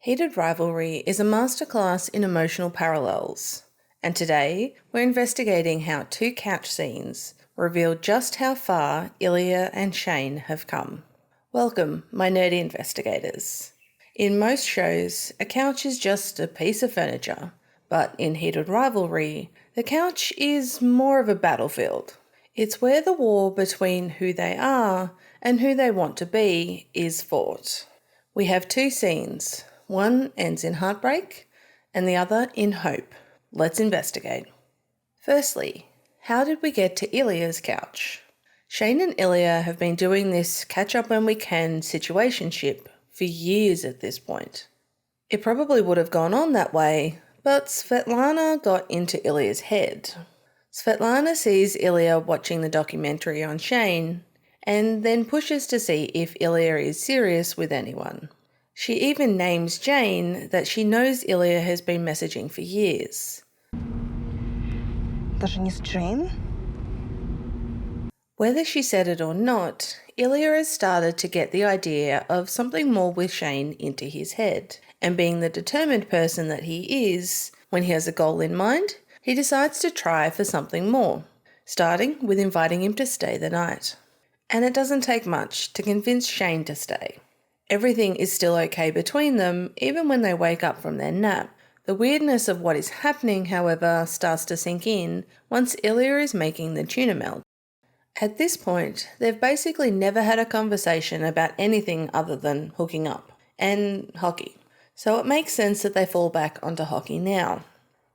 Heated Rivalry is a masterclass in emotional parallels, and today we're investigating how two couch scenes reveal just how far Ilya and Shane have come. Welcome, my nerdy investigators. In most shows, a couch is just a piece of furniture, but in Heated Rivalry, the couch is more of a battlefield. It's where the war between who they are and who they want to be is fought. We have two scenes. One ends in heartbreak and the other in hope. Let's investigate. Firstly, how did we get to Ilya's couch? Shane and Ilya have been doing this catch up when we can situationship for years at this point. It probably would have gone on that way, but Svetlana got into Ilya's head. Svetlana sees Ilya watching the documentary on Shane and then pushes to see if Ilya is serious with anyone. She even names Jane that she knows Ilya has been messaging for years. Даже не с Jane? Whether she said it or not, Ilya has started to get the idea of something more with Shane into his head, and being the determined person that he is, when he has a goal in mind, he decides to try for something more, starting with inviting him to stay the night. And it doesn't take much to convince Shane to stay. Everything is still okay between them, even when they wake up from their nap. The weirdness of what is happening, however, starts to sink in once Ilya is making the tuna melt. At this point, they've basically never had a conversation about anything other than hooking up and hockey. So it makes sense that they fall back onto hockey now.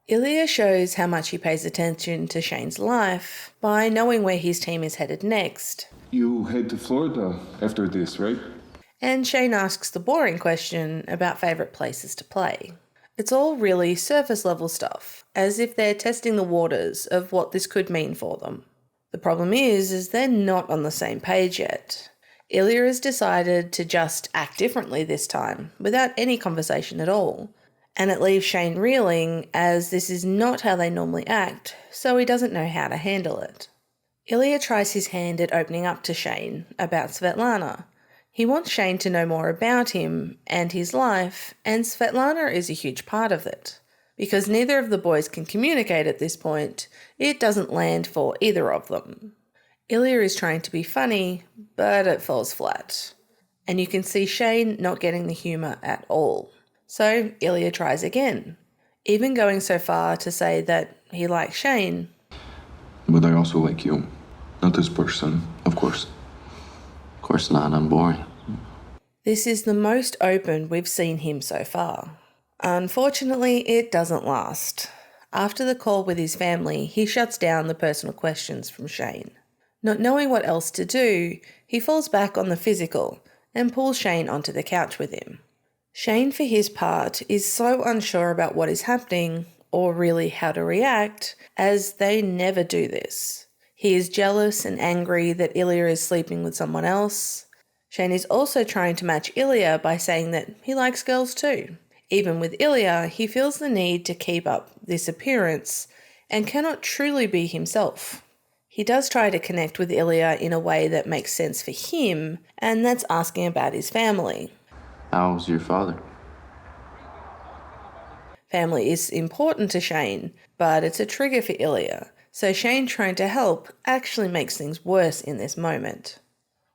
Ilya shows how much he pays attention to Shane's life by knowing where his team is headed next. You head to Florida after this, right? And Shane asks the boring question about favourite places to play. It's all really surface level stuff, as if they're testing the waters of what this could mean for them. The problem is they're not on the same page yet. Ilya has decided to just act differently this time, without any conversation at all. And it leaves Shane reeling, as this is not how they normally act, so he doesn't know how to handle it. Ilya tries his hand at opening up to Shane about Svetlana. He wants Shane to know more about him and his life, and Svetlana is a huge part of it. Because neither of the boys can communicate at this point, it doesn't land for either of them. Ilya is trying to be funny, but it falls flat. And you can see Shane not getting the humour at all. So Ilya tries again, even going so far to say that he likes Shane. But I also like you. Not this person, of course. Of course not, I'm boring. This is the most open we've seen him so far. Unfortunately, it doesn't last. After the call with his family, he shuts down the personal questions from Shane. Not knowing what else to do, he falls back on the physical and pulls Shane onto the couch with him. Shane, for his part, is so unsure about what is happening, or really how to react, as they never do this. He is jealous and angry that Ilya is sleeping with someone else. Shane is also trying to match Ilya by saying that he likes girls too. Even with Ilya, he feels the need to keep up this appearance and cannot truly be himself. He does try to connect with Ilya in a way that makes sense for him, and that's asking about his family. How's your father? Family is important to Shane, but it's a trigger for Ilya, so Shane trying to help actually makes things worse in this moment.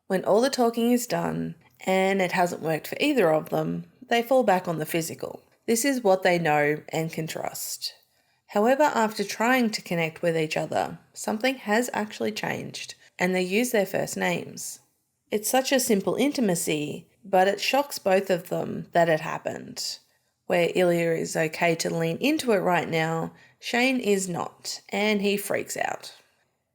When all the talking is done, and it hasn't worked for either of them, they fall back on the physical. This is what they know and can trust. However, after trying to connect with each other, something has actually changed, and they use their first names. It's such a simple intimacy, but it shocks both of them that it happened. Where Ilya is okay to lean into it right now, Shane is not, and he freaks out.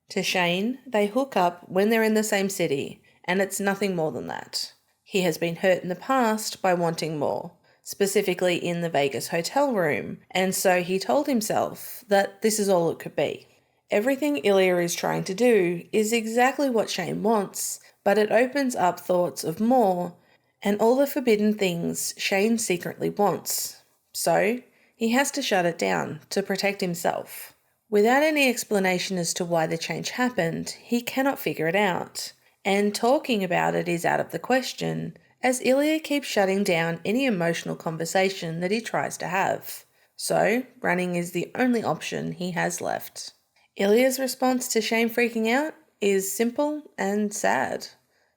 To Shane, they hook up when they're in the same city, and it's nothing more than that. He has been hurt in the past by wanting more, specifically in the Vegas hotel room, and so he told himself that this is all it could be. Everything Ilya is trying to do is exactly what Shane wants, but it opens up thoughts of more and all the forbidden things Shane secretly wants. So he has to shut it down to protect himself. Without any explanation as to why the change happened, he cannot figure it out. And talking about it is out of the question, as Ilya keeps shutting down any emotional conversation that he tries to have. So, running is the only option he has left. Ilya's response to Shane freaking out is simple and sad.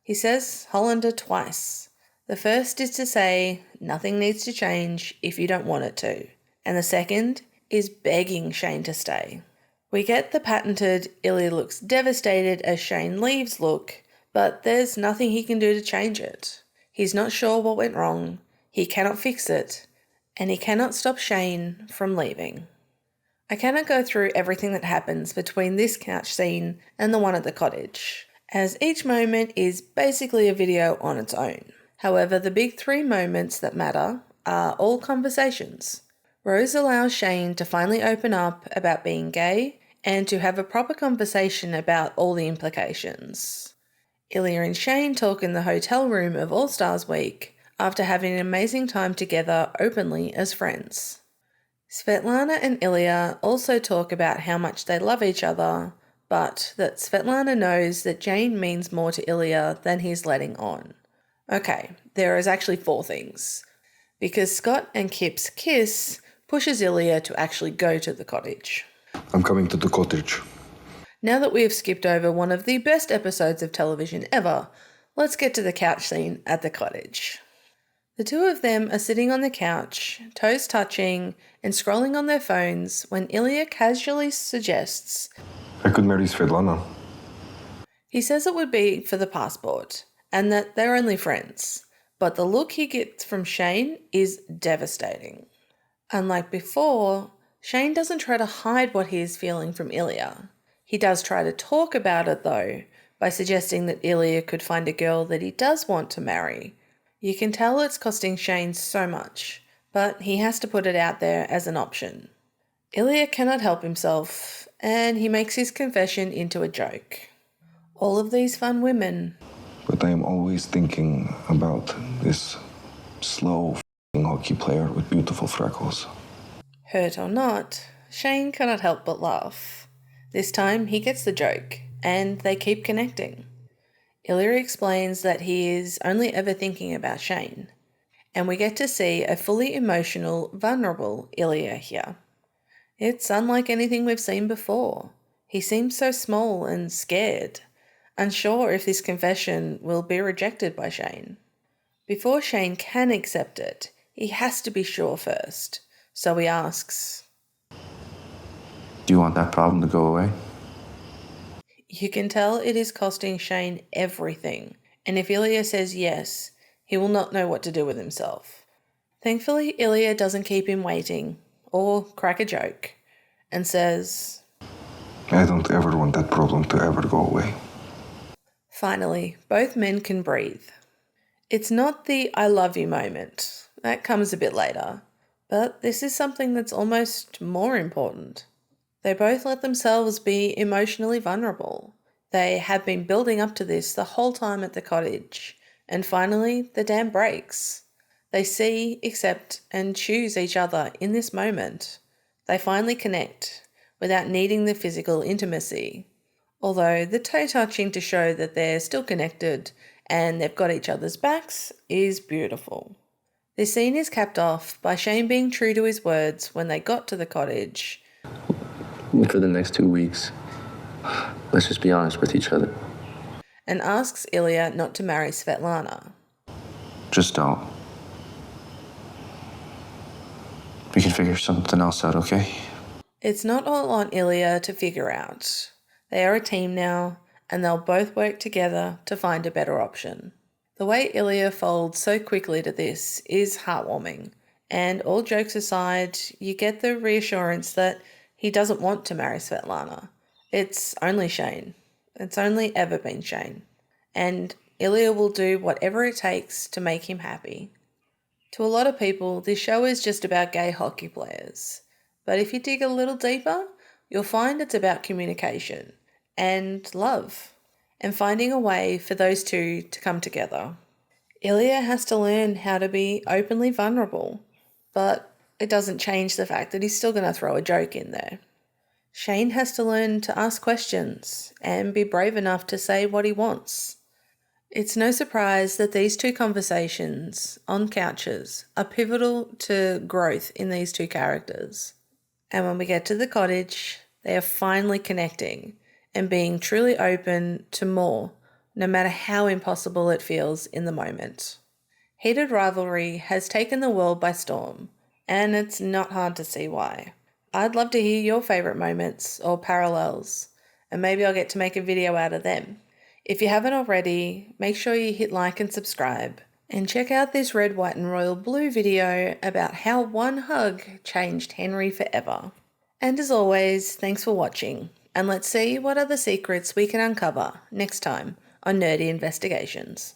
He says Hollander twice. The first is to say nothing needs to change if you don't want it to, and the second is begging Shane to stay. We get the patented Ilya looks devastated as Shane leaves look, but there's nothing he can do to change it. He's not sure what went wrong, he cannot fix it, and he cannot stop Shane from leaving. I cannot go through everything that happens between this couch scene and the one at the cottage, as each moment is basically a video on its own. However, the big three moments that matter are all conversations. Rose allows Shane to finally open up about being gay and to have a proper conversation about all the implications. Ilya and Shane talk in the hotel room of All Stars Week after having an amazing time together openly as friends. Svetlana and Ilya also talk about how much they love each other, but that Svetlana knows that Jane means more to Ilya than he's letting on. Okay, there is actually 4 things. Because Scott and Kip's kiss pushes Ilya to actually go to the cottage. I'm coming to the cottage. Now that we have skipped over one of the best episodes of television ever, let's get to the couch scene at the cottage. The two of them are sitting on the couch, toes touching, and scrolling on their phones when Ilya casually suggests I could marry Svetlana. he says it would be for the passport, and that they're only friends. But the look he gets from Shane is devastating. Unlike before, Shane doesn't try to hide what he is feeling from Ilya. He does try to talk about it though, by suggesting that Ilya could find a girl that he does want to marry. You can tell it's costing Shane so much, but he has to put it out there as an option. Ilya cannot help himself, and he makes his confession into a joke. All of these fun women. But I am always thinking about this slow hockey player with beautiful freckles. Hurt or not, Shane cannot help but laugh. This time he gets the joke, and they keep connecting. Ilya explains that he is only ever thinking about Shane, and we get to see a fully emotional, vulnerable Ilya here. It's unlike anything we've seen before. He seems so small and scared, unsure if this confession will be rejected by Shane. Before Shane can accept it, he has to be sure first, so he asks, Do you want that problem to go away? You can tell it is costing Shane everything, and if Ilya says yes, he will not know what to do with himself. Thankfully, Ilya doesn't keep him waiting, or crack a joke, and says, I don't ever want that problem to ever go away. Finally, both men can breathe. It's not the I love you moment, that comes a bit later, but this is something that's almost more important. They both let themselves be emotionally vulnerable. They have been building up to this the whole time at the cottage, and finally the dam breaks. They see, accept, and choose each other in this moment. They finally connect, without needing the physical intimacy. Although the toe touching to show that they're still connected and they've got each other's backs is beautiful. This scene is capped off by Shane being true to his words when they got to the cottage. For the next 2 weeks, let's just be honest with each other. And asks Ilya not to marry Svetlana. Just don't. We can figure something else out, okay? It's not all on Ilya to figure out. They are a team now, and they'll both work together to find a better option. The way Ilya folds so quickly to this is heartwarming, and all jokes aside, you get the reassurance that he doesn't want to marry Svetlana. It's only Shane. It's only ever been Shane. And Ilya will do whatever it takes to make him happy. To a lot of people, this show is just about gay hockey players. But if you dig a little deeper, you'll find it's about communication and love and finding a way for those two to come together. Ilya has to learn how to be openly vulnerable, but it doesn't change the fact that he's still going to throw a joke in there. Shane has to learn to ask questions and be brave enough to say what he wants. It's no surprise that these two conversations on couches are pivotal to growth in these two characters. And when we get to the cottage, they are finally connecting and being truly open to more, no matter how impossible it feels in the moment. Heated rivalry has taken the world by storm, and it's not hard to see why. I'd love to hear your favourite moments or parallels, and maybe I'll get to make a video out of them. If you haven't already, make sure you hit like and subscribe, and check out this red, white and royal blue video about how one hug changed Henry forever. And as always, thanks for watching, and let's see what other secrets we can uncover next time on Nerdy Investigations.